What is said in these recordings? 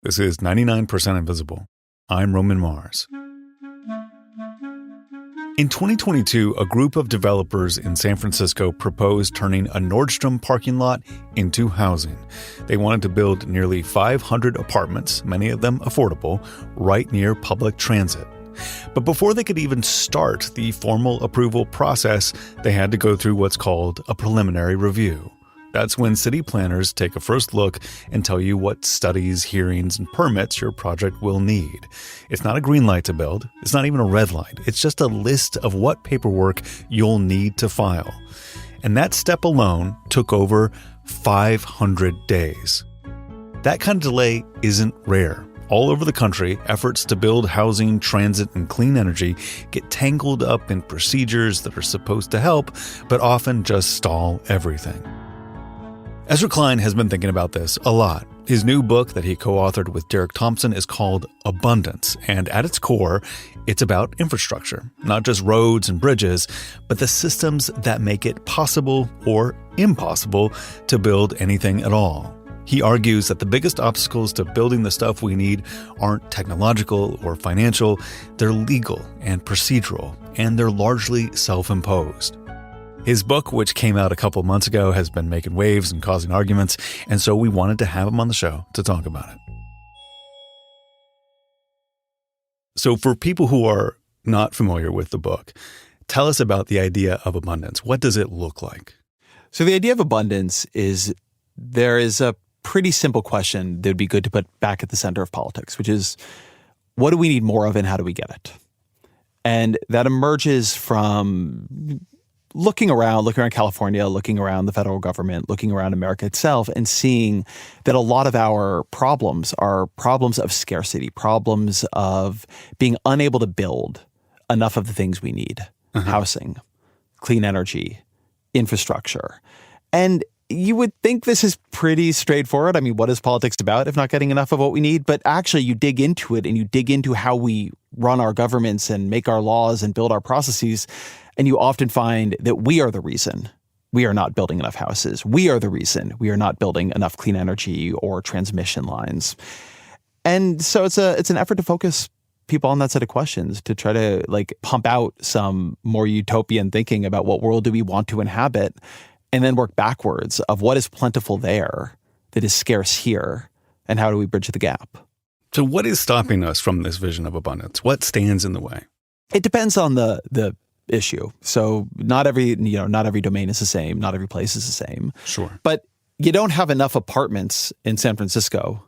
This is 99% Invisible. I'm Roman Mars. In 2022, a group of developers in San Francisco proposed turning a Nordstrom parking lot into housing. They wanted to build nearly 500 apartments, many of them affordable, right near public transit. But before they could even start the formal approval process, they had to go through what's called a preliminary review. That's when city planners take a first look and tell you what studies, hearings, and permits your project will need. It's not a green light to build. It's not even a red light. It's just a list of what paperwork you'll need to file. And that step alone took over 500 days. That kind of delay isn't rare. All over the country, efforts to build housing, transit, and clean energy get tangled up in procedures that are supposed to help, but often just stall everything. Ezra Klein has been thinking about this a lot. His new book that he co-authored with Derek Thompson is called Abundance, and at its core, it's about infrastructure, not just roads and bridges, but the systems that make it possible or impossible to build anything at all. He argues that the biggest obstacles to building the stuff we need aren't technological or financial, they're legal and procedural, and they're largely self-imposed. His book, which came out a couple months ago, has been making waves and causing arguments, and so we wanted to have him on the show to talk about it. So for people who are not familiar with the book, tell us about the idea of abundance. What does it look like? So the idea of abundance is there is a pretty simple question that would be good to put back at the center of politics, which is, what do we need more of and how do we get it? And that emerges from looking around California, looking around the federal government, looking around America itself, and seeing that a lot of our problems are problems of scarcity, problems of being unable to build enough of the things we need. Housing, clean energy, infrastructure. And you would think this is pretty straightforward. I mean, what is politics about if not getting enough of what we need? But actually, you dig into it and you dig into how we run our governments and make our laws and build our processes, and you often find that we are the reason we are not building enough houses. We are the reason we are not building enough clean energy or transmission lines. And so it's an effort to focus people on that set of questions, to try to pump out some more utopian thinking about what world do we want to inhabit, and then work backwards of what is plentiful there that is scarce here, and how do we bridge the gap. So what is stopping us from this vision of abundance? What stands in the way? It depends on the issue. So not every domain is the same. Not every place is the same. Sure. But you don't have enough apartments in San Francisco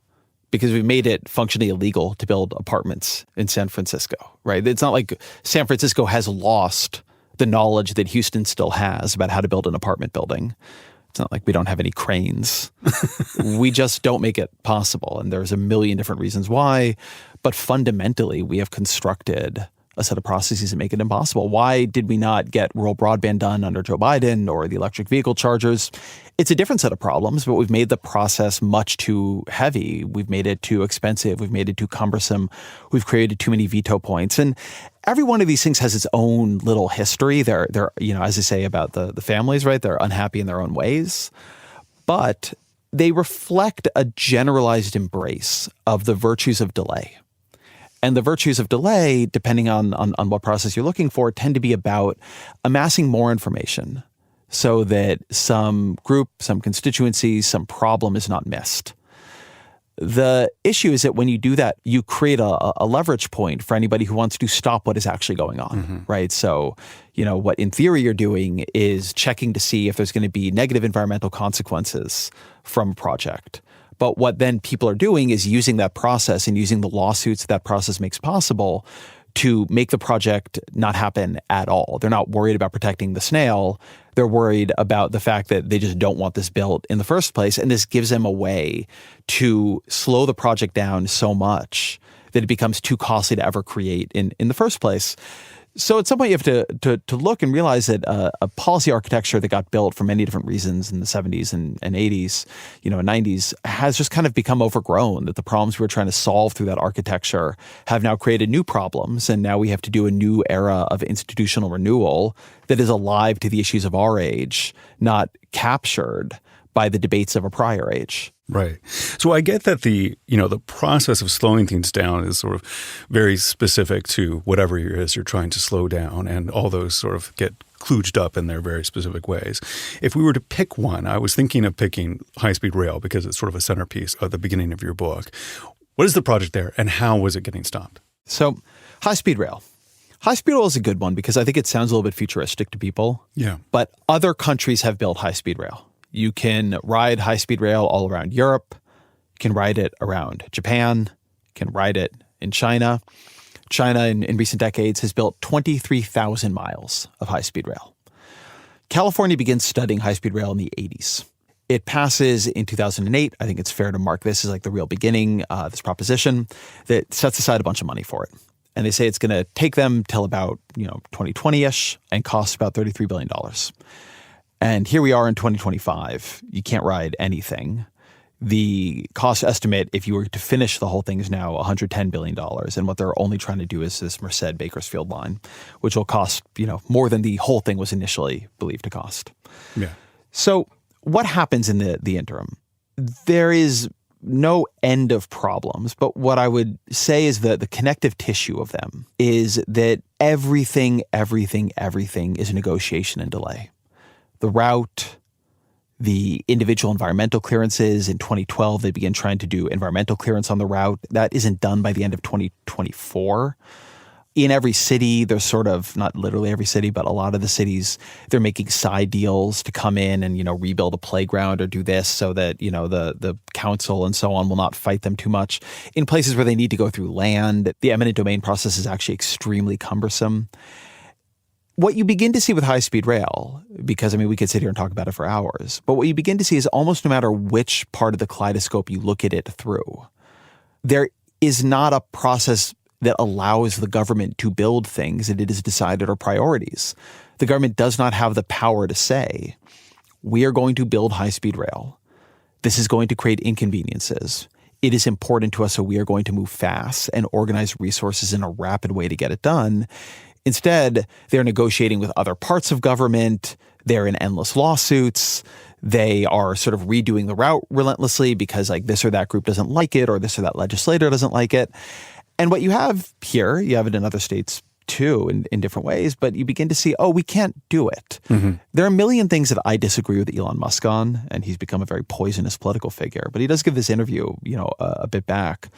because we've made it functionally illegal to build apartments in San Francisco, right? It's not like San Francisco has lost the knowledge that Houston still has about how to build an apartment building. It's not like we don't have any cranes. We just don't make it possible. And there's a million different reasons why. But fundamentally, we have constructed a set of processes that make it impossible. Why did we not get rural broadband done under Joe Biden or the electric vehicle chargers? It's a different set of problems, but we've made the process much too heavy. We've made it too expensive. We've made it too cumbersome. We've created too many veto points. And every one of these things has its own little history. They're as I say about the families, right? They're unhappy in their own ways. But they reflect a generalized embrace of the virtues of delay. And the virtues of delay, depending on what process you're looking for, tend to be about amassing more information so that some group, some constituency, some problem is not missed. The issue is that when you do that, you create a leverage point for anybody who wants to stop what is actually going on, right? So, what in theory you're doing is checking to see if there's going to be negative environmental consequences from a project. But what then people are doing is using that process and using the lawsuits that process makes possible to make the project not happen at all. They're not worried about protecting the snail. They're worried about the fact that they just don't want this built in the first place. And this gives them a way to slow the project down so much that it becomes too costly to ever create in the first place. So at some point you have to look and realize that a policy architecture that got built for many different reasons in the 70s and 80s, and 90s has just kind of become overgrown, that the problems we were trying to solve through that architecture have now created new problems. And now we have to do a new era of institutional renewal that is alive to the issues of our age, not captured by the debates of a prior age. Right. So I get that the process of slowing things down is sort of very specific to whatever it is you're trying to slow down, and all those sort of get kludged up in their very specific ways. If we were to pick one, I was thinking of picking high-speed rail because it's sort of a centerpiece at the beginning of your book. What is the project there, and how was it getting stopped? So high-speed rail. High-speed rail is a good one because I think it sounds a little bit futuristic to people. Yeah. But other countries have built high-speed rail. You can ride high-speed rail all around Europe. You can ride it around Japan. You can ride it in China. China, in recent decades, has built 23,000 miles of high-speed rail. California begins studying high-speed rail in the 80s. It passes in 2008. I think it's fair to mark this as like the real beginning, this proposition that sets aside a bunch of money for it. And they say it's going to take them till about 2020-ish and cost about $33 billion. And here we are in 2025. You can't ride anything. The cost estimate, if you were to finish the whole thing, is now $110 billion. And what they're only trying to do is this Merced-Bakersfield line, which will cost, more than the whole thing was initially believed to cost. Yeah. So what happens in the interim? There is no end of problems, but what I would say is that the connective tissue of them is that everything is a negotiation and delay. The route, the individual environmental clearances. In 2012, they began trying to do environmental clearance on the route. That isn't done by the end of 2024. In every city, there's sort of, not literally every city, but a lot of the cities, they're making side deals to come in and, rebuild a playground or do this so that, the council and so on will not fight them too much. In places where they need to go through land, the eminent domain process is actually extremely cumbersome. What you begin to see with high-speed rail, because, we could sit here and talk about it for hours, but what you begin to see is almost no matter which part of the kaleidoscope you look at it through, there is not a process that allows the government to build things that it has decided are priorities. The government does not have the power to say, we are going to build high-speed rail. This is going to create inconveniences. It is important to us, so we are going to move fast and organize resources in a rapid way to get it done. Instead, they're negotiating with other parts of government. They're in endless lawsuits. They are sort of redoing the route relentlessly because this or that group doesn't like it or this or that legislator doesn't like it. And what you have here, you have it in other states too in different ways, but you begin to see, we can't do it. Mm-hmm. There are a million things that I disagree with Elon Musk on, and he's become a very poisonous political figure. But he does give this interview, a bit back,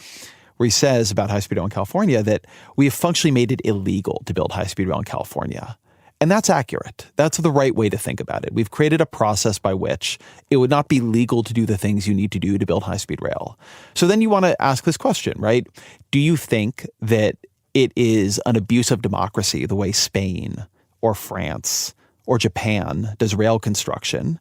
where he says about high-speed rail in California that we have functionally made it illegal to build high-speed rail in California. And that's accurate. That's the right way to think about it. We've created a process by which it would not be legal to do the things you need to do to build high-speed rail. So then you want to ask this question, right? Do you think that it is an abuse of democracy the way Spain or France or Japan does rail construction?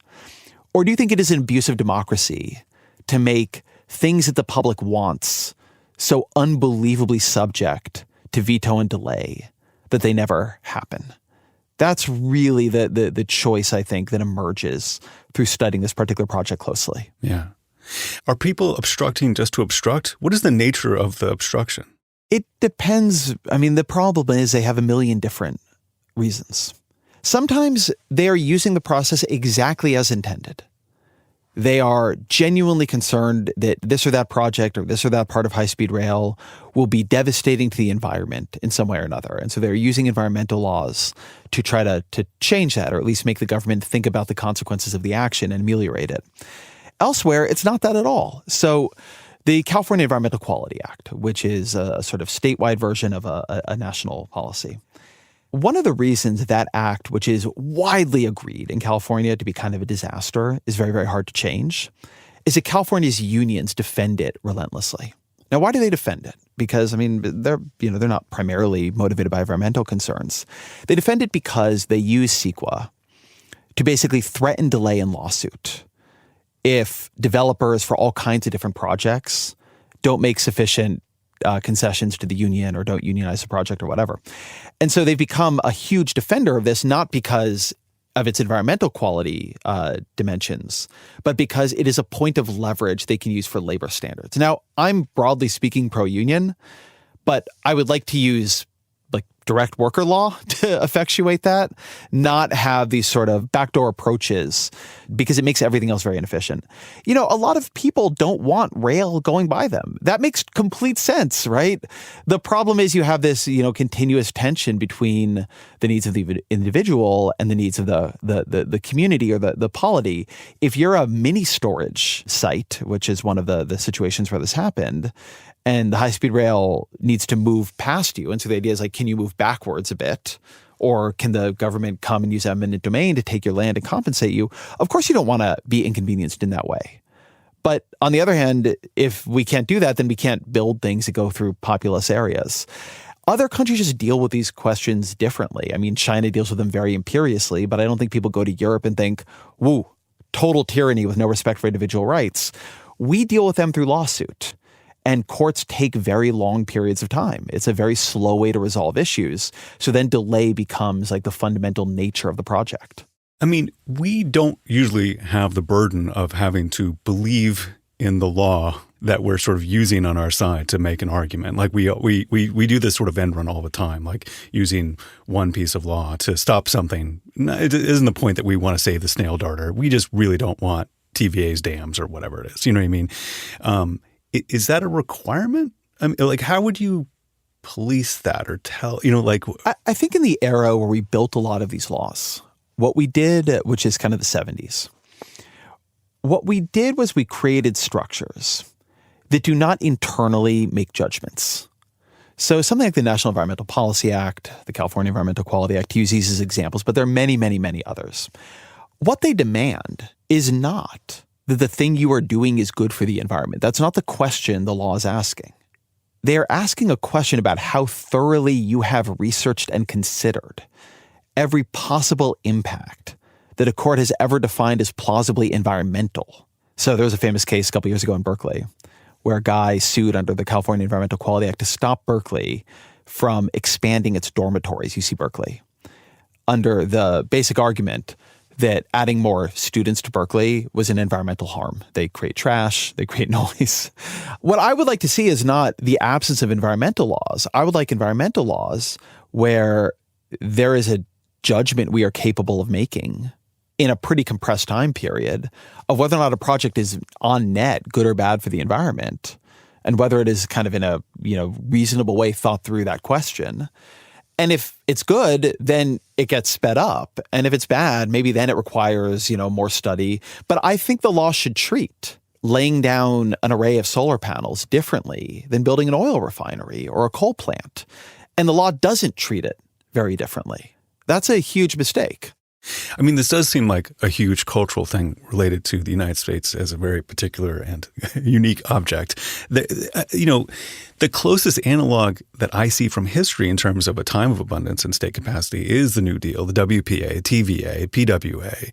Or do you think it is an abuse of democracy to make things that the public wants so unbelievably subject to veto and delay that they never happen? That's really the choice, I think, that emerges through studying this particular project closely. Yeah. Are people obstructing just to obstruct? What is the nature of the obstruction? It depends. The problem is they have a million different reasons. Sometimes they are using the process exactly as intended. They are genuinely concerned that this or that project or this or that part of high-speed rail will be devastating to the environment in some way or another. And so they're using environmental laws to try to change that, or at least make the government think about the consequences of the action and ameliorate it. Elsewhere, it's not that at all. So the California Environmental Quality Act, which is a sort of statewide version of a national policy. One of the reasons that act, which is widely agreed in California to be kind of a disaster, is very, very hard to change, is that California's unions defend it relentlessly. Now, why do they defend it? Because, they're not primarily motivated by environmental concerns. They defend it because they use CEQA to basically threaten delay in lawsuit if developers for all kinds of different projects don't make sufficient concessions to the union or don't unionize the project or whatever. And so they've become a huge defender of this, not because of its environmental quality dimensions, but because it is a point of leverage they can use for labor standards. Now, I'm broadly speaking pro-union, but I would like to use direct worker law to effectuate that, not have these sort of backdoor approaches, because it makes everything else very inefficient. You know, a lot of people don't want rail going by them. That makes complete sense, right? The problem is you have this, continuous tension between the needs of the individual and the needs of the community or the polity. If you're a mini storage site, which is one of the situations where this happened, and the high-speed rail needs to move past you. And so the idea is like, can you move backwards a bit? Or can the government come and use eminent domain to take your land and compensate you? Of course, you don't want to be inconvenienced in that way. But on the other hand, if we can't do that, then we can't build things that go through populous areas. Other countries just deal with these questions differently. I mean, China deals with them very imperiously, but I don't think people go to Europe and think, woo, total tyranny with no respect for individual rights. We deal with them through lawsuit. And courts take very long periods of time. It's a very slow way to resolve issues. So then delay becomes like the fundamental nature of the project. I mean, we don't usually have the burden of having to believe in the law that we're sort of using on our side to make an argument. Like we do this sort of end run all the time, like using one piece of law to stop something. It isn't the point that we want to save the snail darter. We just really don't want TVA's dams or whatever it is. You know what I mean? Is that a requirement? I mean, like, how would you police that or tell, I think in the era where we built a lot of these laws, what we did, which is kind of the 70s, what we did was we created structures that do not internally make judgments. So something like the National Environmental Policy Act, the California Environmental Quality Act, use these as examples, but there are many, many, many others. What they demand is not that the thing you are doing is good for the environment. That's not the question the law is asking. They are asking a question about how thoroughly you have researched and considered every possible impact that a court has ever defined as plausibly environmental. So there was a famous case a couple years ago in Berkeley where a guy sued under the California Environmental Quality Act to stop Berkeley from expanding its dormitories, UC Berkeley, under the basic argument that adding more students to Berkeley was an environmental harm. They create trash, they create noise. What I would like to see is not the absence of environmental laws. I would like environmental laws where there is a judgment we are capable of making in a pretty compressed time period of whether or not a project is on net good or bad for the environment, and whether it is kind of in a reasonable way thought through that question. And if it's good, then it gets sped up. And if it's bad, maybe then it requires, more study. But I think the law should treat laying down an array of solar panels differently than building an oil refinery or a coal plant. And the law doesn't treat it very differently. That's a huge mistake. I mean, this does seem like a huge cultural thing related to the United States as a very particular and unique object. The closest analog that I see from history in terms of a time of abundance and state capacity is the New Deal, the WPA, TVA, PWA.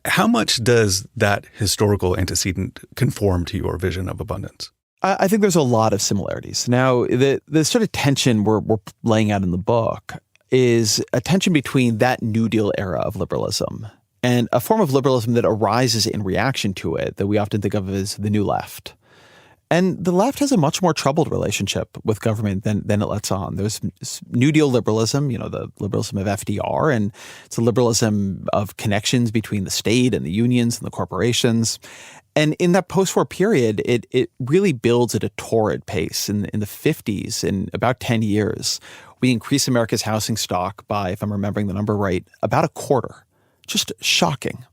How much does that historical antecedent conform to your vision of abundance? I think there's a lot of similarities. Now, the sort of tension we're laying out in the book is a tension between that New Deal era of liberalism and a form of liberalism that arises in reaction to it that we often think of as the New Left. And the left has a much more troubled relationship with government than it lets on. There's New Deal liberalism, the liberalism of FDR, and it's a liberalism of connections between the state and the unions and the corporations. And in that post-war period, it really builds at a torrid pace. In the 50s, in about 10 years, we increase America's housing stock by, if I'm remembering the number right, about a quarter. Just shocking.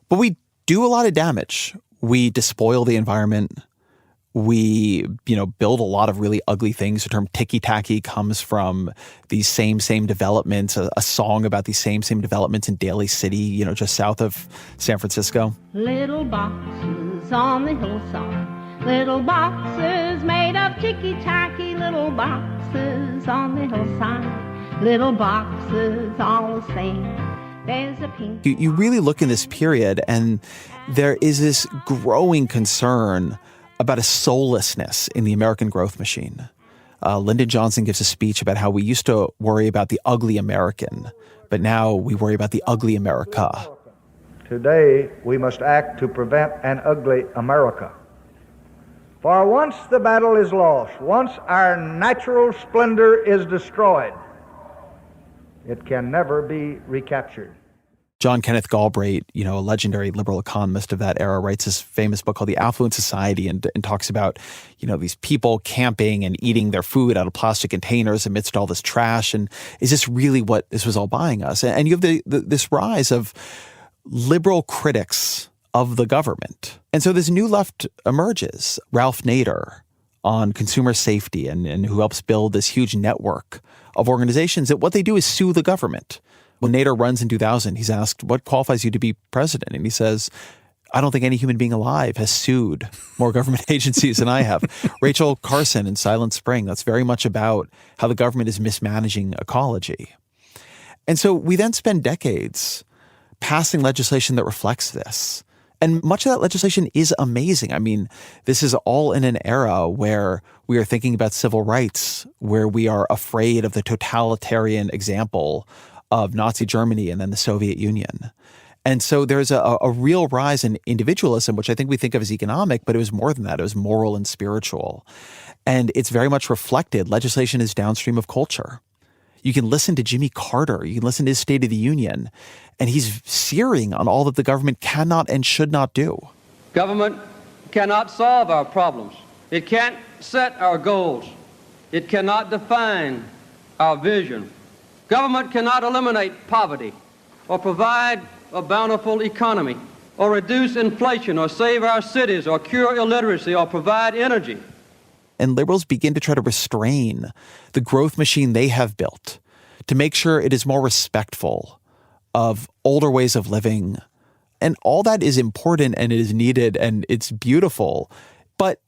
But we do a lot of damage. We despoil the environment. We, build a lot of really ugly things. The term ticky-tacky comes from these same developments, a song about these same developments in Daly City, just south of San Francisco. Little boxes on the hillside. Little boxes made of ticky-tacky, little boxes on the hillside, little boxes all the same. There's a pink... You really look in this period and there is this growing concern about a soullessness in the American growth machine. Lyndon Johnson gives a speech about how we used to worry about the ugly American, but now we worry about the ugly America. Today, we must act to prevent an ugly America. For once the battle is lost, once our natural splendor is destroyed, It can never be recaptured. John Kenneth Galbraith, a legendary liberal economist of that era, writes this famous book called The Affluent Society and talks about, these people camping and eating their food out of plastic containers amidst all this trash. And is this really what this was all buying us? And you have this rise of liberal critics of the government. And so this new left emerges. Ralph Nader on consumer safety and who helps build this huge network of organizations that what they do is sue the government. When Nader runs in 2000, he's asked, what qualifies you to be president? And he says, I don't think any human being alive has sued more government agencies than I have. Rachel Carson in Silent Spring, that's very much about how the government is mismanaging ecology. And so we then spend decades passing legislation that reflects this. And much of that legislation is amazing. I mean, this is all in an era where we are thinking about civil rights, where we are afraid of the totalitarian example of Nazi Germany and then the Soviet Union. And so there's a real rise in individualism, which I think we think of as economic, but it was more than that. It was moral and spiritual. And it's very much reflected. Legislation is downstream of culture. You can listen to Jimmy Carter. You can listen to his State of the Union. And he's searing on all that the government cannot and should not do. Government cannot solve our problems. It can't set our goals. It cannot define our vision. Government cannot eliminate poverty or provide a bountiful economy or reduce inflation or save our cities or cure illiteracy or provide energy. And liberals begin to try to restrain the growth machine they have built to make sure it is more respectful of older ways of living. And all that is important and it is needed and it's beautiful, but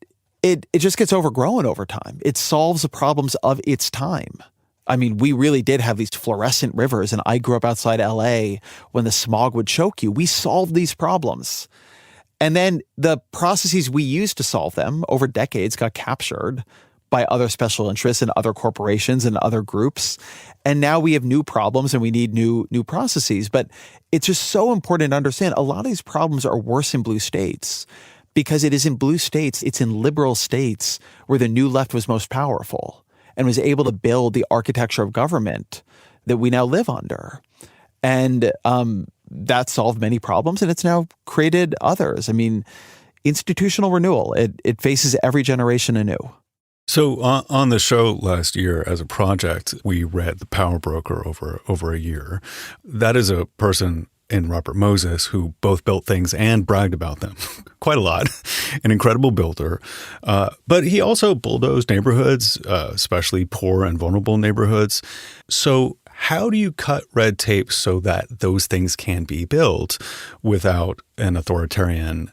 it just gets overgrown over time. It solves the problems of its time. I mean, we really did have these fluorescent rivers, and I grew up outside LA when the smog would choke you. We solved these problems. And then the processes we used to solve them over decades got captured by other special interests and other corporations and other groups. And now we have new problems and we need new processes. But it's just so important to understand a lot of these problems are worse in blue states because it is in blue states, it's in liberal states where the new left was most powerful and was able to build the architecture of government that we now live under. And that solved many problems, and it's now created others. I mean, institutional renewal, it faces every generation anew. So on the show last year as a project, we read The Power Broker over a year. That is a person in Robert Moses who both built things and bragged about them quite a lot, an incredible builder. But he also bulldozed neighborhoods, especially poor and vulnerable neighborhoods. So how do you cut red tape so that those things can be built without an authoritarian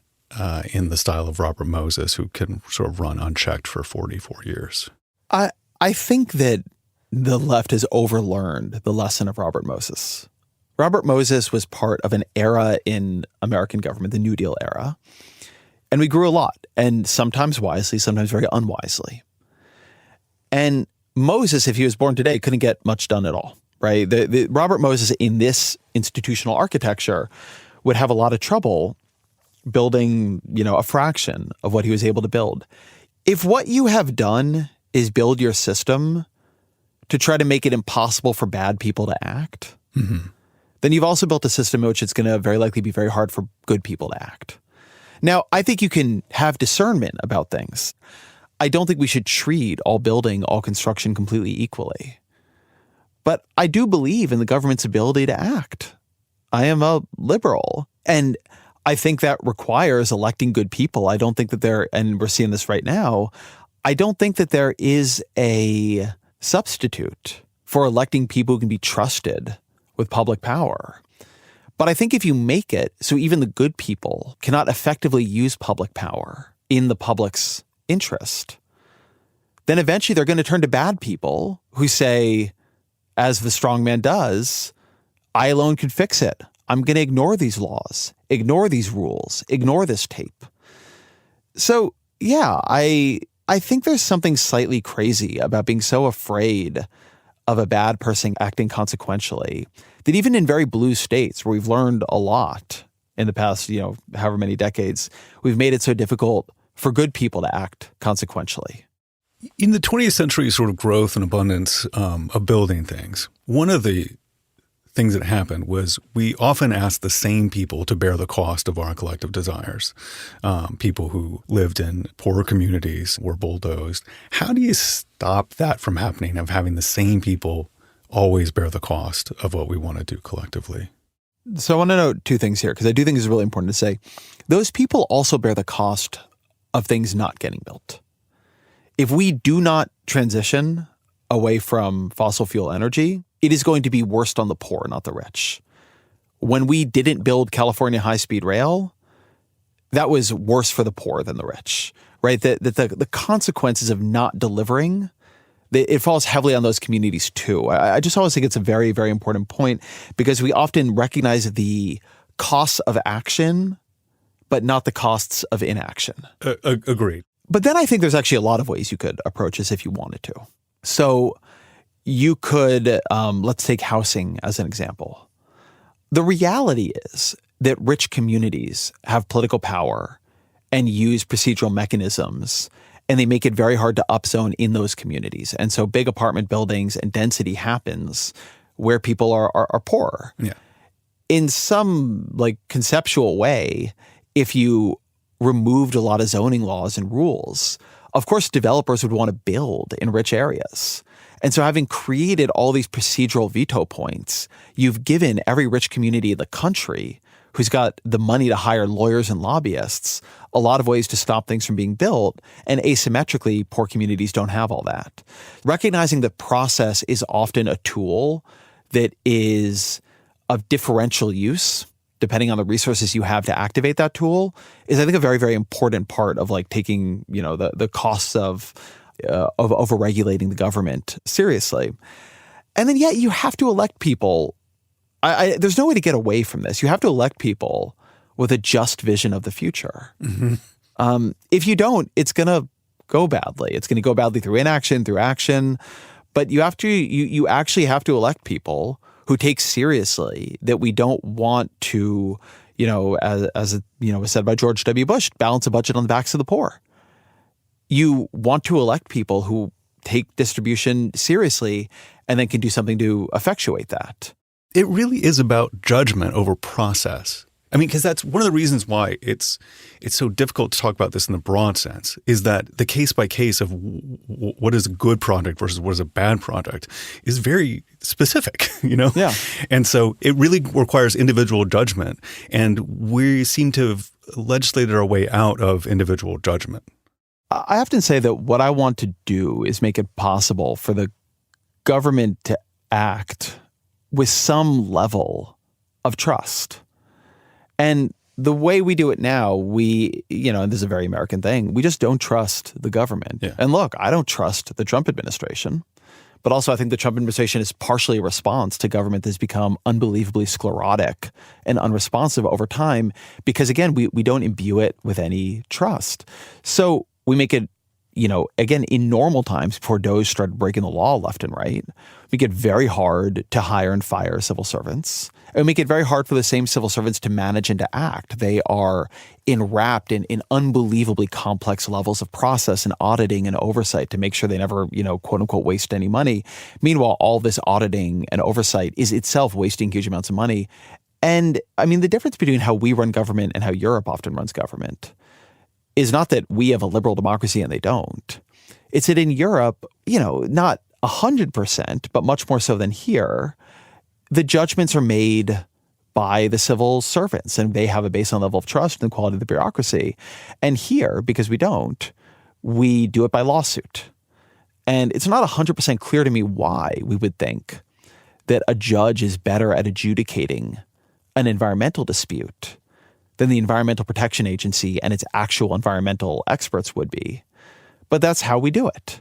in the style of Robert Moses who can sort of run unchecked for 44 years? I think that the left has overlearned the lesson of Robert Moses. Robert Moses was part of an era in American government, the New Deal era. And we grew a lot, and sometimes wisely, sometimes very unwisely. And Moses, if he was born today, couldn't get much done at all, right? Robert Moses in this institutional architecture would have a lot of trouble building, a fraction of what he was able to build. If what you have done is build your system to try to make it impossible for bad people to act, then you've also built a system in which it's going to very likely be very hard for good people to act. Now, I think you can have discernment about things. I don't think we should treat all building, all construction completely equally. But I do believe in the government's ability to act. I am a liberal. And I think that requires electing good people. I don't think that and we're seeing this right now, I don't think that there is a substitute for electing people who can be trusted with public power. But I think if you make it so even the good people cannot effectively use public power in the public's interest, then eventually they're going to turn to bad people who say, as the strong man does, I alone could fix it. I'm going to ignore these laws, ignore these rules, ignore this tape. So, yeah, I think there's something slightly crazy about being so afraid of a bad person acting consequentially that even in very blue states where we've learned a lot in the past, however many decades, we've made it so difficult for good people to act consequentially. In the 20th century sort of growth and abundance of building things, one of the things that happened was we often asked the same people to bear the cost of our collective desires. People who lived in poorer communities were bulldozed. How do you stop that from happening, of having the same people always bear the cost of what we want to do collectively? So I want to note two things here, because I do think it's really important to say. Those people also bear the cost of things not getting built. If we do not transition away from fossil fuel energy, it is going to be worse on the poor, not the rich. When we didn't build California high-speed rail, that was worse for the poor than the rich, right? The consequences of not delivering, it falls heavily on those communities too. I just always think it's a very, very important point, because we often recognize the costs of action, but not the costs of inaction. Agreed. But then I think there's actually a lot of ways you could approach this if you wanted to. So you could, let's take housing as an example. The reality is that rich communities have political power and use procedural mechanisms, and they make it very hard to upzone in those communities. And so big apartment buildings and density happens where people are poorer. Yeah. In some like conceptual way, if you removed a lot of zoning laws and rules, of course, developers would want to build in rich areas. And so having created all these procedural veto points, you've given every rich community in the country who's got the money to hire lawyers and lobbyists a lot of ways to stop things from being built. And asymmetrically, poor communities don't have all that. Recognizing that process is often a tool that is of differential use, depending on the resources you have to activate that tool, is, I think, a very, very important part of like taking, the costs of overregulating the government seriously. And then yet you have to elect people. There's no way to get away from this. You have to elect people with a just vision of the future. Mm-hmm. If you don't, it's going to go badly. It's going to go badly through inaction, through action. But you actually have to elect people who take seriously that we don't want to, as was said by George W. Bush, balance a budget on the backs of the poor. You want to elect people who take distribution seriously and then can do something to effectuate that. It really is about judgment over process. I mean, because that's one of the reasons why it's so difficult to talk about this in the broad sense, is that the case by case of what is a good product versus what is a bad product is very specific, Yeah. And so it really requires individual judgment. And we seem to have legislated our way out of individual judgment. I often say that what I want to do is make it possible for the government to act with some level of trust. And the way we do it now, and this is a very American thing, we just don't trust the government. Yeah. And look, I don't trust the Trump administration, but also I think the Trump administration is partially a response to government that's become unbelievably sclerotic and unresponsive over time because, again, we don't imbue it with any trust. So we make it, again, in normal times before DOJ started breaking the law left and right, we get very hard to hire and fire civil servants. And we make it very hard for the same civil servants to manage and to act. They are enwrapped in unbelievably complex levels of process and auditing and oversight to make sure they never, quote unquote, waste any money. Meanwhile, all this auditing and oversight is itself wasting huge amounts of money. And I mean, the difference between how we run government and how Europe often runs government is not that we have a liberal democracy and they don't. It's that in Europe, not 100%, but much more so than here, the judgments are made by the civil servants and they have a baseline level of trust in the quality of the bureaucracy. And here, because we don't, we do it by lawsuit. And it's not 100% clear to me why we would think that a judge is better at adjudicating an environmental dispute than the Environmental Protection Agency and its actual environmental experts would be. But that's how we do it.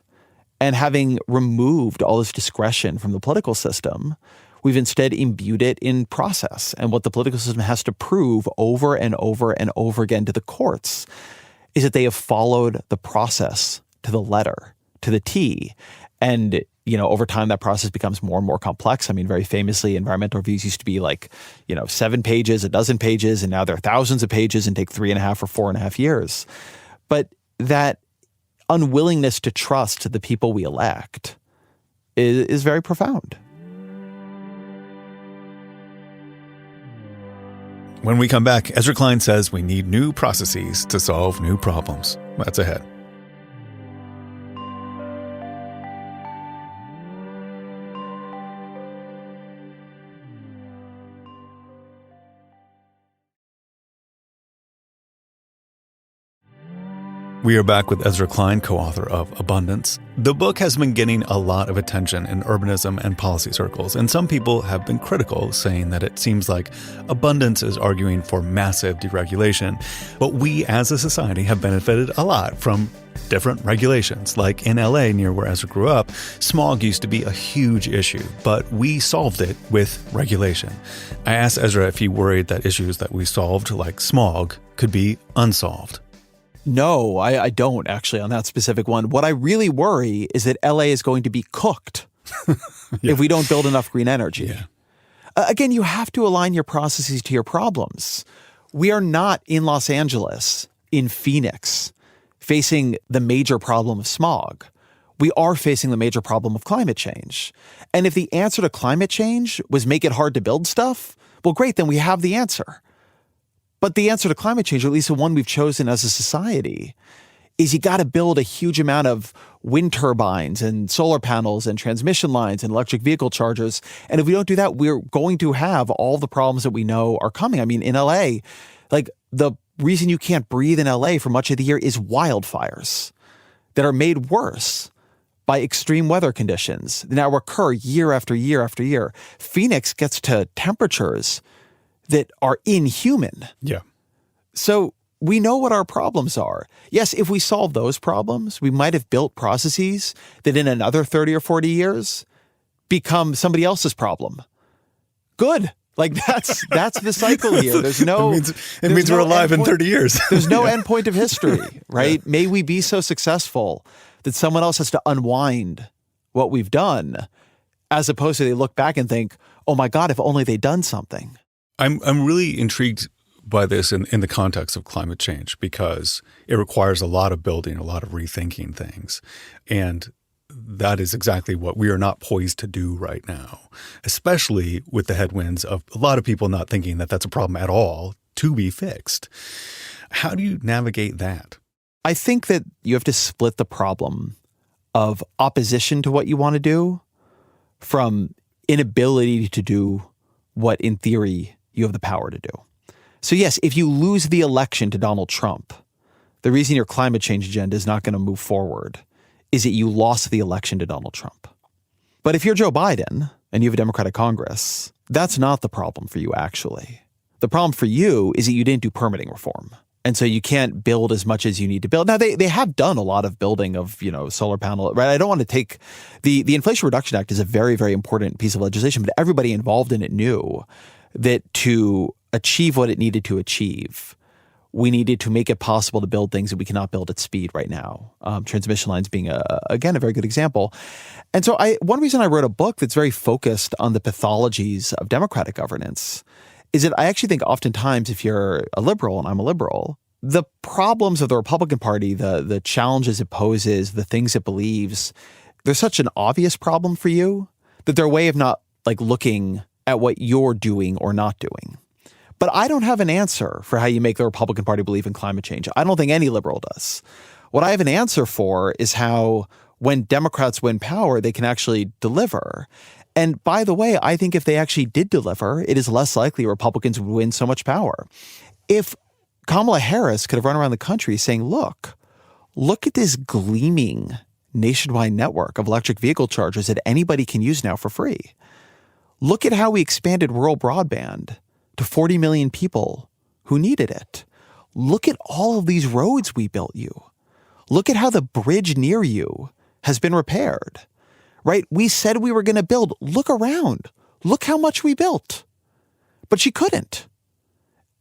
And having removed all this discretion from the political system, we've instead imbued it in process. And what the political system has to prove over and over and over again to the courts is that they have followed the process to the letter, to the T. And over time, that process becomes more and more complex. I mean, very famously, environmental reviews used to be 7 pages, a dozen pages, and now they're thousands of pages and take 3.5 or 4.5 years. But that unwillingness to trust the people we elect is very profound. When we come back, Ezra Klein says we need new processes to solve new problems. That's ahead. We are back with Ezra Klein, co-author of Abundance. The book has been getting a lot of attention in urbanism and policy circles, and some people have been critical, saying that it seems like Abundance is arguing for massive deregulation. But we as a society have benefited a lot from different regulations. Like in LA, near where Ezra grew up, smog used to be a huge issue, but we solved it with regulation. I asked Ezra if he worried that issues that we solved, like smog, could be unsolved. No, I don't actually on that specific one. What I really worry is that LA is going to be cooked if we don't build enough green energy. Yeah. Again, you have to align your processes to your problems. We are not in Los Angeles, in Phoenix, facing the major problem of smog. We are facing the major problem of climate change. And if the answer to climate change was make it hard to build stuff, well, great, then we have the answer. But the answer to climate change, or at least the one we've chosen as a society, is you got to build a huge amount of wind turbines and solar panels and transmission lines and electric vehicle chargers. And if we don't do that, we're going to have all the problems that we know are coming. I mean, in LA, like the reason you can't breathe in LA for much of the year is wildfires that are made worse by extreme weather conditions that now occur year after year after year. Phoenix gets to temperatures that are inhuman. Yeah. So we know what our problems are. Yes, if we solve those problems, we might have built processes that in another 30 or 40 years become somebody else's problem. Good. Like that's the cycle here. There's no. It means we're alive in 30 years. There's no end point of history, right? Yeah. May we be so successful that someone else has to unwind what we've done, as opposed to they look back and think, oh my God, if only they'd done something. I'm really intrigued by this in the context of climate change, because it requires a lot of building, a lot of rethinking things. And that is exactly what we are not poised to do right now, especially with the headwinds of a lot of people not thinking that that's a problem at all to be fixed. How do you navigate that? I think that you have to split the problem of opposition to what you want to do from inability to do what in theory you have the power to do. So yes, if you lose the election to Donald Trump, the reason your climate change agenda is not going to move forward is that you lost the election to Donald Trump. But if you're Joe Biden and you have a Democratic Congress, that's not the problem for you, actually. The problem for you is that you didn't do permitting reform. And so you can't build as much as you need to build. Now, they have done a lot of building of, solar panel, right? I don't want to take the Inflation Reduction Act is a very, very important piece of legislation, but everybody involved in it knew that to achieve what it needed to achieve, we needed to make it possible to build things that we cannot build at speed right now. Transmission lines being, again, a very good example. And so one reason I wrote a book that's very focused on the pathologies of democratic governance is that I actually think oftentimes if you're a liberal, and I'm a liberal, the problems of the Republican Party, the challenges it poses, the things it believes, there's such an obvious problem for you that they're a way of not looking at what you're doing or not doing. But I don't have an answer for how you make the Republican Party believe in climate change. I don't think any liberal does. What I have an answer for is how when Democrats win power, they can actually deliver. And by the way, I think if they actually did deliver, it is less likely Republicans would win so much power. If Kamala Harris could have run around the country saying, look at this gleaming nationwide network of electric vehicle chargers that anybody can use now for free. Look at how we expanded rural broadband to 40 million people who needed it. Look at all of these roads we built you. Look at how the bridge near you has been repaired, right? We said we were going to build. Look around. Look how much we built. But she couldn't.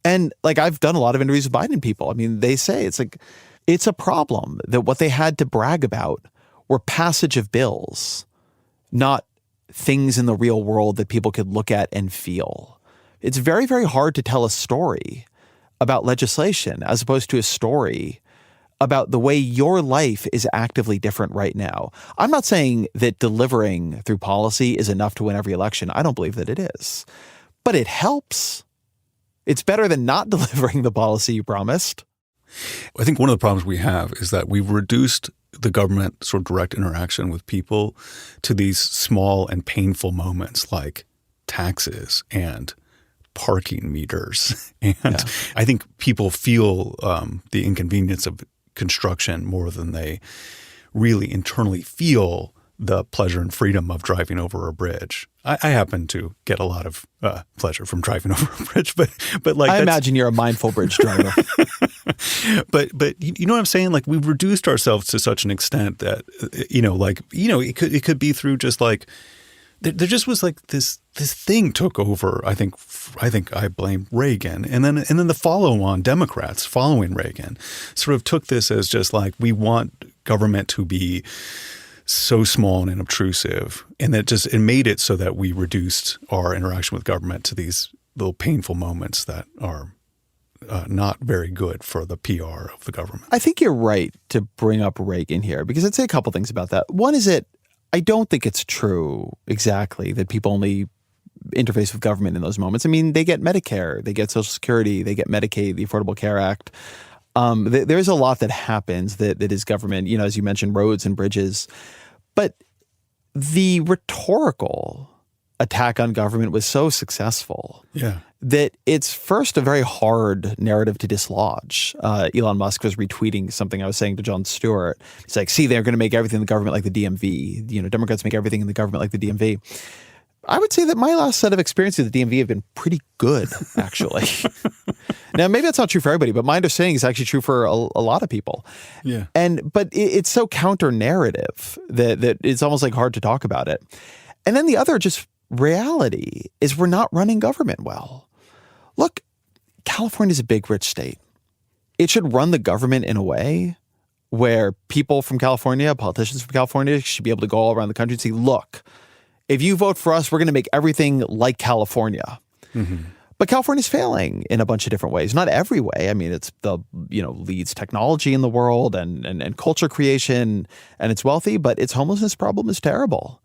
And I've done a lot of interviews with Biden people. I mean, they say it's a problem that what they had to brag about were passage of bills, not things in the real world that people could look at and feel. It's very, very hard to tell a story about legislation as opposed to a story about the way your life is actively different right now. I'm not saying that delivering through policy is enough to win every election. I don't believe that it is. But it helps. It's better than not delivering the policy you promised. I think one of the problems we have is that we've reduced the government sort of direct interaction with people to these small and painful moments like taxes and parking meters. And I think people feel the inconvenience of construction more than they really internally feel the pleasure and freedom of driving over a bridge. I happen to get a lot of pleasure from driving over a bridge, but like I imagine you're a mindful bridge driver. but you know what I'm saying? Like we've reduced ourselves to such an extent that it could be through just like there just was like this thing took over. I think I blame Reagan, and then the follow-on Democrats following Reagan sort of took this as just like we want government to be so small and unobtrusive, and it made it so that we reduced our interaction with government to these little painful moments that are not very good for the PR of the government. I think you're right to bring up Reagan here, because I'd say a couple things about that. One is that I don't think it's true exactly that people only interface with government in those moments. I mean, they get Medicare, they get Social Security, they get Medicaid, the Affordable Care Act. There's a lot that happens that is government, as you mentioned, roads and bridges. But the rhetorical attack on government was so successful that it's first a very hard narrative to dislodge. Elon Musk was retweeting something I was saying to Jon Stewart. He's like, see, they're going to make everything in the government like the DMV. Democrats make everything in the government like the DMV. I would say that my last set of experiences with the DMV have been pretty good, actually. Now, maybe that's not true for everybody, but my understanding is actually true for a lot of people. Yeah. But it's so counter-narrative that it's almost like hard to talk about it. And then the other just reality is we're not running government well. Look, California is a big, rich state. It should run the government in a way where people from California, politicians from California should be able to go all around the country and say, look, if you vote for us, we're going to make everything like California. Mm-hmm. But California's failing in a bunch of different ways. Not every way. I mean, it's leads technology in the world and culture creation, and it's wealthy, but its homelessness problem is terrible.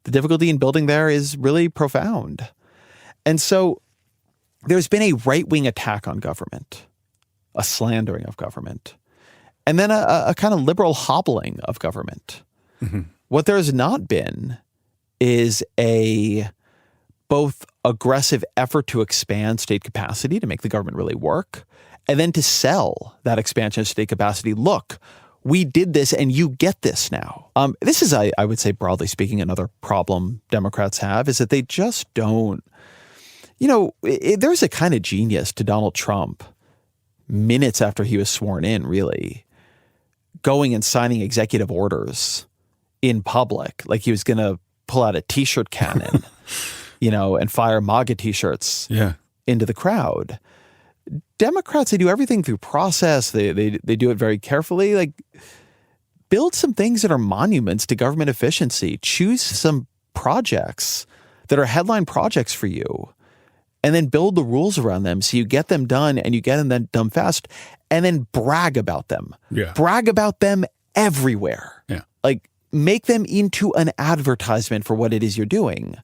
The difficulty in building there is really profound. And so there's been a right-wing attack on government, a slandering of government, and then a kind of liberal hobbling of government. Mm-hmm. What there has not been is a both aggressive effort to expand state capacity to make the government really work, and then to sell that expansion of state capacity. Look, we did this and you get this now. This is, I would say, broadly speaking, another problem Democrats have is that they just don't, there's a kind of genius to Donald Trump minutes after he was sworn in, really, going and signing executive orders in public, like he was going to pull out a T-shirt cannon, and fire MAGA T-shirts into the crowd. Democrats, they do everything through process. They do it very carefully. Like, build some things that are monuments to government efficiency. Choose some projects that are headline projects for you, and then build the rules around them so you get them done and you get them done fast, and then brag about them. Yeah. Brag about them everywhere. Yeah. Like, make them into an advertisement for what it is you're doing.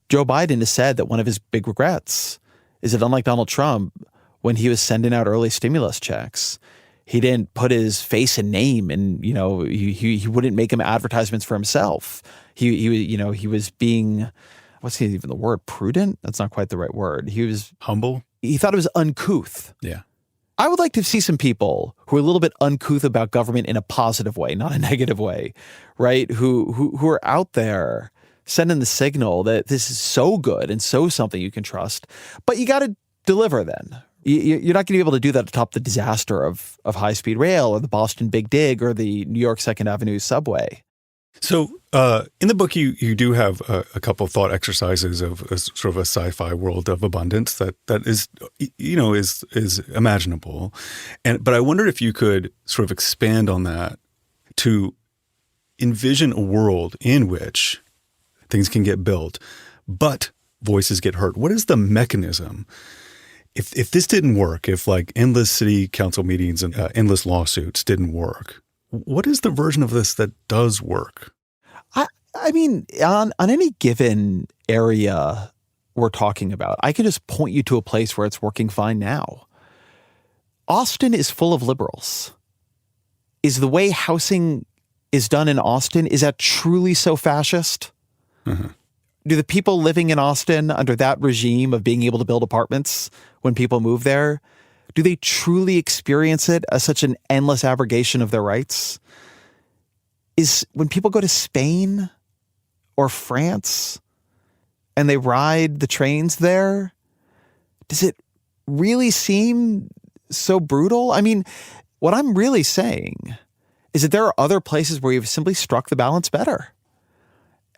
Joe Biden has said that one of his big regrets is that, unlike Donald Trump, when he was sending out early stimulus checks, he didn't put his face and name, and he wouldn't make him advertisements for himself. He was being, what's even the word? Prudent? That's not quite the right word. He was humble. He thought it was uncouth. Yeah. I would like to see some people who are a little bit uncouth about government in a positive way, not a negative way, right? Who are out there sending the signal that this is so good and so something you can trust. But you got to deliver then. You're not going to be able to do that atop the disaster of high-speed rail or the Boston Big Dig or the New York 2nd Avenue subway. So in the book, you do have a couple of thought exercises of sort of a sci-fi world of abundance that is, is imaginable. But I wondered if you could sort of expand on that to envision a world in which things can get built, but voices get heard. What is the mechanism? If this didn't work, if like endless city council meetings and endless lawsuits didn't work, what is the version of this that does work? I mean, on any given area we're talking about. I can just point you to a place where it's working fine now. Austin is full of liberals. Is the way housing is done in Austin, is that truly so fascist? Mm-hmm. Do the people living in Austin under that regime of being able to build apartments when people move there, do they truly experience it as such an endless abrogation of their rights? Is when people go to Spain or France and they ride the trains there, does it really seem so brutal? I mean, what I'm really saying is that there are other places where you've simply struck the balance better.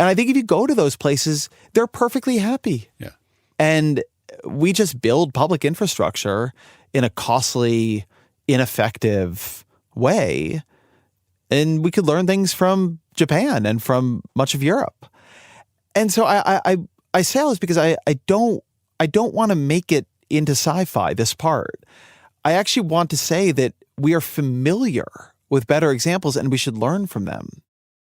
And I think if you go to those places, they're perfectly happy. Yeah. And we just build public infrastructure in a costly, ineffective way. And we could learn things from Japan and from much of Europe. And so I say all this because I don't want to make it into sci-fi, this part. I actually want to say that we are familiar with better examples and we should learn from them.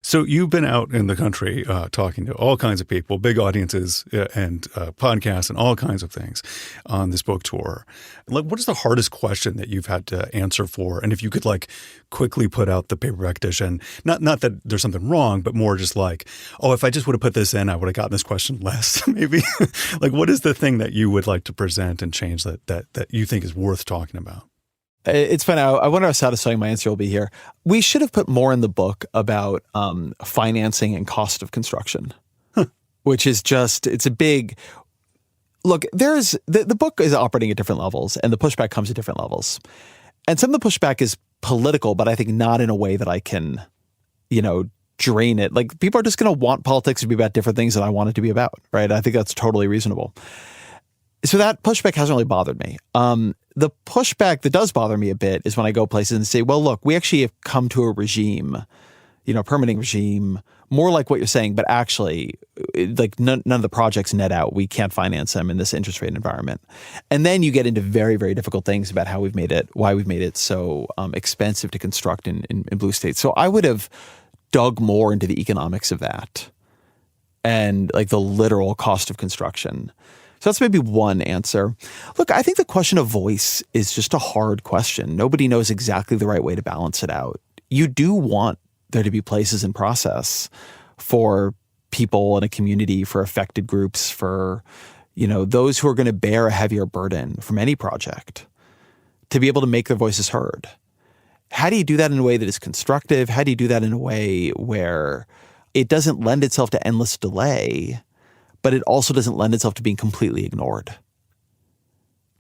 So you've been out in the country talking to all kinds of people, big audiences and podcasts and all kinds of things on this book tour. Like, what is the hardest question that you've had to answer for? And if you could quickly put out the paperback edition, not that there's something wrong, but more just like, oh, if I just would have put this in, I would have gotten this question less, maybe. What is the thing that you would like to present and change that you think is worth talking about? It's funny. I wonder how satisfying my answer will be here. We should have put more in the book about financing and cost of construction, which is it's a big look. There's the book is operating at different levels, and the pushback comes at different levels. And some of the pushback is political, but I think not in a way that I can, drain it. Like, people are just going to want politics to be about different things than I want it to be about, right? I think that's totally reasonable. So that pushback hasn't really bothered me. The pushback that does bother me a bit is when I go places and say, well, look, we actually have come to a regime, permitting regime, more like what you're saying, but actually, none of the projects net out. We can't finance them in this interest rate environment. And then you get into very, very difficult things about why we've made it so expensive to construct in blue states. So I would have dug more into the economics of that and the literal cost of construction. So that's maybe one answer. Look, I think the question of voice is just a hard question. Nobody knows exactly the right way to balance it out. You do want there to be places in process for people in a community, for affected groups, for, those who are going to bear a heavier burden from any project, to be able to make their voices heard. How do you do that in a way that is constructive? How do you do that in a way where it doesn't lend itself to endless delay, but it also doesn't lend itself to being completely ignored?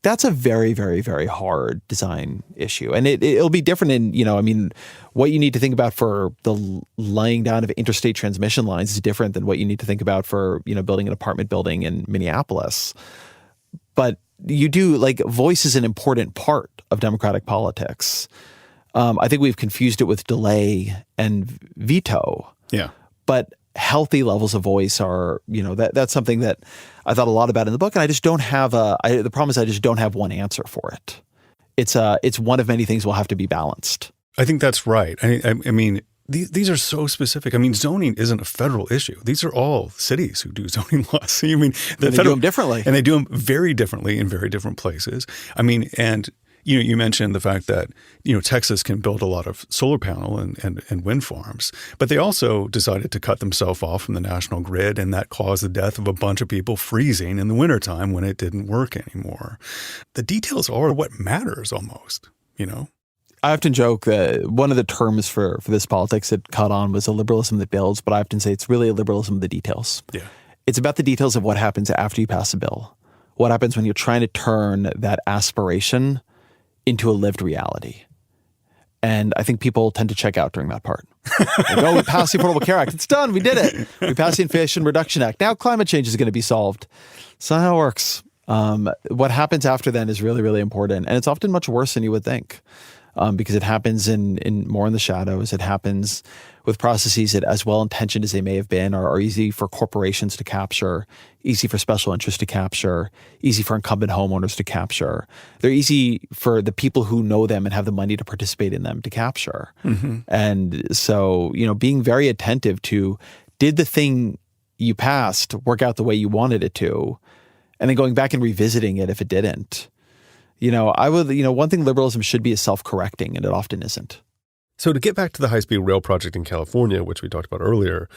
That's a very, very, very hard design issue. And it'll be different in, what you need to think about for the laying down of interstate transmission lines is different than what you need to think about for, building an apartment building in Minneapolis. But you do, voice is an important part of democratic politics. I think we've confused it with delay and veto. Yeah. But healthy levels of voice are, that's something that I thought a lot about in the book, and I just don't have the problem is I just don't have one answer for it. It's one of many things will have to be balanced. I think that's right. I mean, these are so specific. I mean, zoning isn't a federal issue. These are all cities who do zoning laws. I mean, they do them differently. And they do them very differently in very different places. I mean, and you mentioned the fact that, Texas can build a lot of solar panel and wind farms, but they also decided to cut themselves off from the national grid, and that caused the death of a bunch of people freezing in the wintertime when it didn't work anymore. The details are what matters almost, I often joke that one of the terms for this politics that caught on was a liberalism that builds, but I often say it's really a liberalism of the details. Yeah. It's about the details of what happens after you pass a bill. What happens when you're trying to turn that aspiration into a lived reality. And I think people tend to check out during that part. We passed the Affordable Care Act. It's done. We did it. We passed the Inflation Reduction Act. Now climate change is going to be solved. That's not how it works. What happens after then is really, really important. And it's often much worse than you would think. Because it happens in more in the shadows. It happens with processes that, as well-intentioned as they may have been, are easy for corporations to capture, easy for special interests to capture, easy for incumbent homeowners to capture. They're easy for the people who know them and have the money to participate in them to capture. Mm-hmm. And so, being very attentive to, did the thing you passed work out the way you wanted it to? and then going back and revisiting it if it didn't. One thing liberalism should be is self-correcting, and it often isn't. So to get back to the high-speed rail project in California, which we talked about earlier,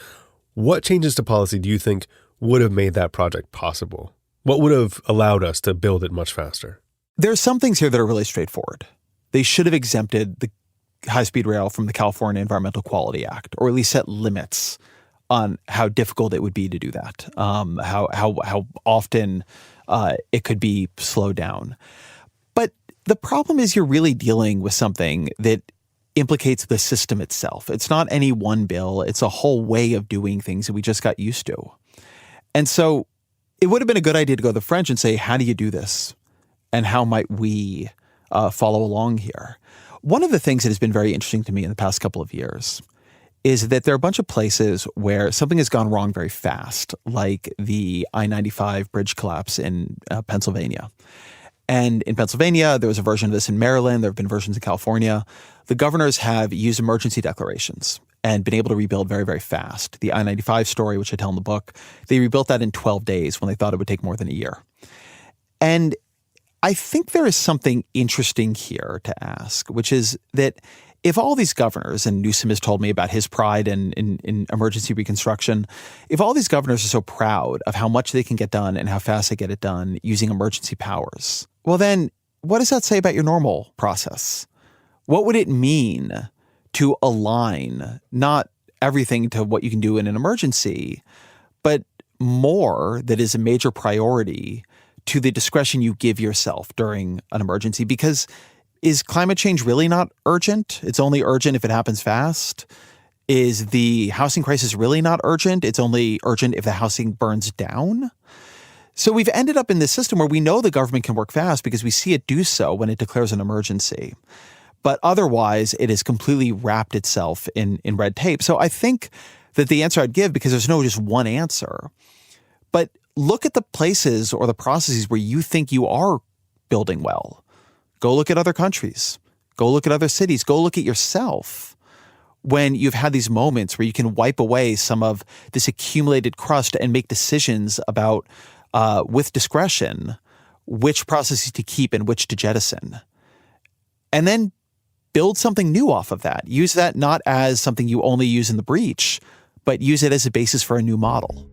what changes to policy do you think would have made that project possible? What would have allowed us to build it much faster? There are some things here that are really straightforward. They should have exempted the high-speed rail from the California Environmental Quality Act, or at least set limits on how difficult it would be to do that, how often it could be slowed down. But the problem is you're really dealing with something that implicates the system itself. It's not any one bill. It's a whole way of doing things that we just got used to. And so it would have been a good idea to go to the French and say, how do you do this? And how might we follow along here? One of the things that has been very interesting to me in the past couple of years is that there are a bunch of places where something has gone wrong very fast, like the I-95 bridge collapse in Pennsylvania. And in Pennsylvania, there was a version of this in Maryland. There have been versions in California. The governors have used emergency declarations and been able to rebuild very, very fast. The I-95 story, which I tell in the book, they rebuilt that in 12 days when they thought it would take more than a year. And I think there is something interesting here to ask, which is that if all these governors, and Newsom has told me about his pride in emergency reconstruction, if all these governors are so proud of how much they can get done and how fast they get it done using emergency powers, well then, what does that say about your normal process? What would it mean to align not everything to what you can do in an emergency, but more that is a major priority to the discretion you give yourself during an emergency? Because is climate change really not urgent? It's only urgent if it happens fast. Is the housing crisis really not urgent? It's only urgent if the housing burns down. So we've ended up in this system where we know the government can work fast because we see it do so when it declares an emergency. But otherwise, it has completely wrapped itself in red tape. So I think that the answer I'd give, because there's no just one answer, but look at the places or the processes where you think you are building well. Go look at other countries. Go look at other cities. Go look at yourself when you've had these moments where you can wipe away some of this accumulated crust and make decisions about, with discretion, which processes to keep and which to jettison. And then build something new off of that. Use that not as something you only use in the breach, but use it as a basis for a new model.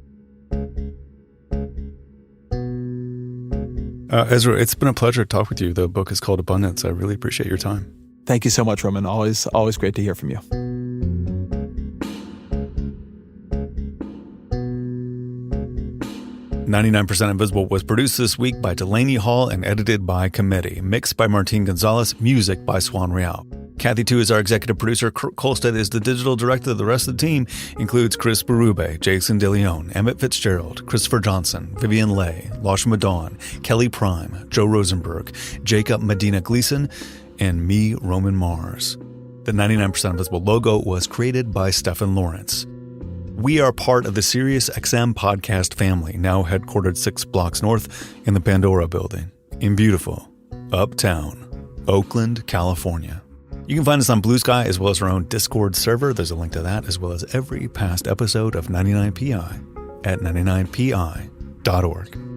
Ezra, it's been a pleasure to talk with you. The book is called Abundance. I really appreciate your time. Thank you so much, Roman. Always great to hear from you. "99% Invisible" was produced this week by Delaney Hall and edited by Committee. Mixed by Martin Gonzalez. Music by Swan Real. Kathy Tu is our executive producer. Kurt Kolstad is the digital director. The rest of the team includes Chris Berube, Jason DeLeon, Emmett Fitzgerald, Christopher Johnson, Vivian Leigh, Lashma Dawn, Kelly Prime, Joe Rosenberg, Jacob Medina Gleason, and me, Roman Mars. The 99% Invisible logo was created by Stephen Lawrence. We are part of the SiriusXM podcast family, now headquartered 6 blocks north in the Pandora building in beautiful, uptown, Oakland, California. You can find us on Blue Sky as well as our own Discord server. There's a link to that as well as every past episode of 99PI at 99pi.org.